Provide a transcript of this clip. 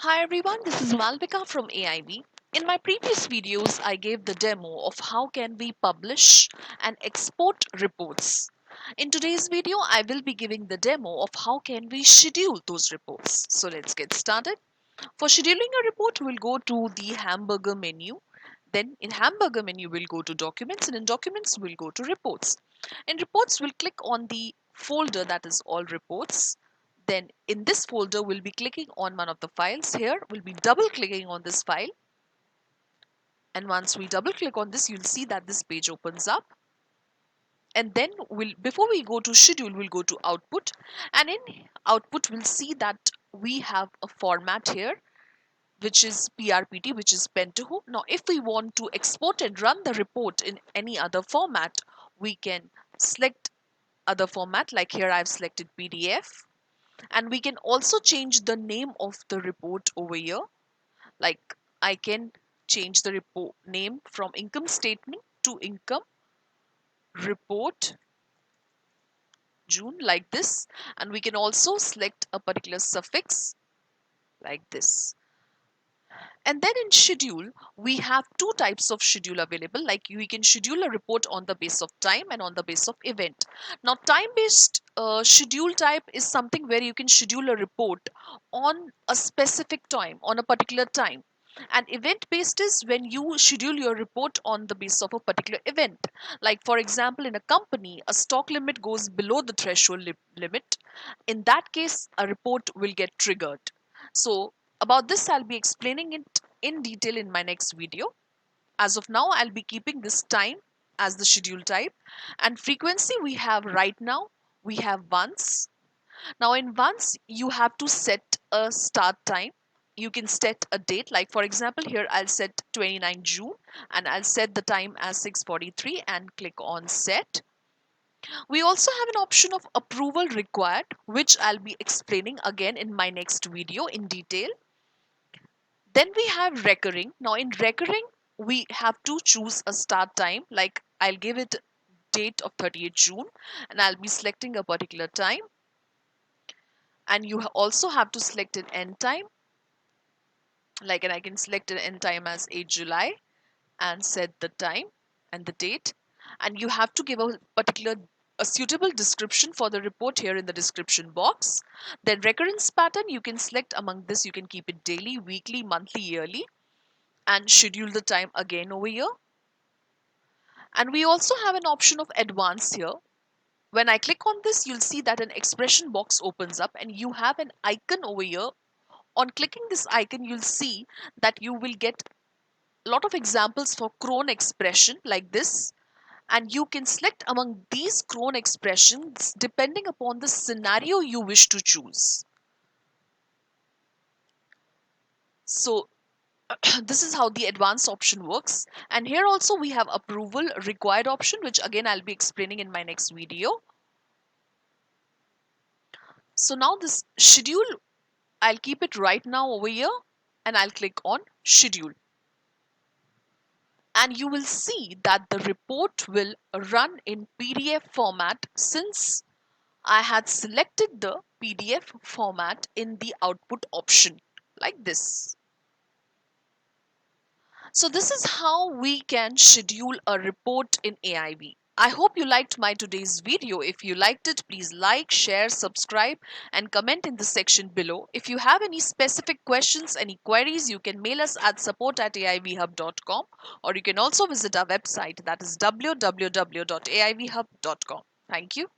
Hi everyone, this is Malvika from AIB. In my previous videos, I gave the demo of how can we publish and export reports. In today's video, I will be giving the demo of how can we schedule those reports. So let's get started. For scheduling a report, we'll go to the hamburger menu. Then in hamburger menu, we'll go to documents, and in documents, we'll go to reports. In reports, we'll click on the folder that is all reports. Then in this folder, we'll be clicking on one of the files. Here, we'll be double clicking on this file. And once we double click on this, you'll see that this page opens up. And then before we go to schedule, we'll go to output. And in output, we'll see that we have a format here, which is PRPT, which is Pentaho. Now, if we want to export and run the report in any other format, we can select other format. Like here, I've selected PDF. And we can also change the name of the report over here. Like I can change the report name from income statement to income report June, like this. And we can also select a particular suffix like this. And then in schedule, we have two types of schedule available. Like we can schedule a report on the base of time and on the base of event. Now, time-based schedule type is something where you can schedule a report on a specific time, on a particular time. And event-based is when you schedule your report on the basis of a particular event. Like for example, in a company, a stock limit goes below the threshold limit. In that case, a report will get triggered. So about this, I'll be explaining it in detail in my next video. As of now, I'll be keeping this time as the schedule type. And frequency we have right now, we have once. Now in once, you have to set a start time. You can set a date, like for example, here I'll set 29 June and I'll set the time as 6:43 and click on set. We also have an option of approval required, which I'll be explaining again in my next video in detail. Then we have recurring. Now in recurring, we have to choose a start time. Like I'll give it date of 30th June and I'll be selecting a particular time. And you also have to select an end time. Like, and I can select an end time as 8 July and set the time and the date. And you have to give a suitable description for the report here in the description box. Then recurrence pattern, you can select among this. You can keep it daily, weekly, monthly, yearly, and schedule the time again over here. And we also have an option of advance here. When I click on this, you'll see that an expression box opens up and you have an icon over here. On clicking this icon, you'll see that you will get a lot of examples for Cron expression like this. And you can select among these Cron expressions depending upon the scenario you wish to choose. So this is how the advanced option works. And here also we have approval required option, which again I'll be explaining in my next video. So now this schedule, I'll keep it right now over here and I'll click on schedule. And you will see that the report will run in PDF format since I had selected the PDF format in the output option like this. So this is how we can schedule a report in AIB. I hope you liked my today's video. If you liked it, please like, share, subscribe and comment in the section below. If you have any specific questions, any queries, you can mail us at support@aivhub.com or you can also visit our website, that is www.aivhub.com. Thank you.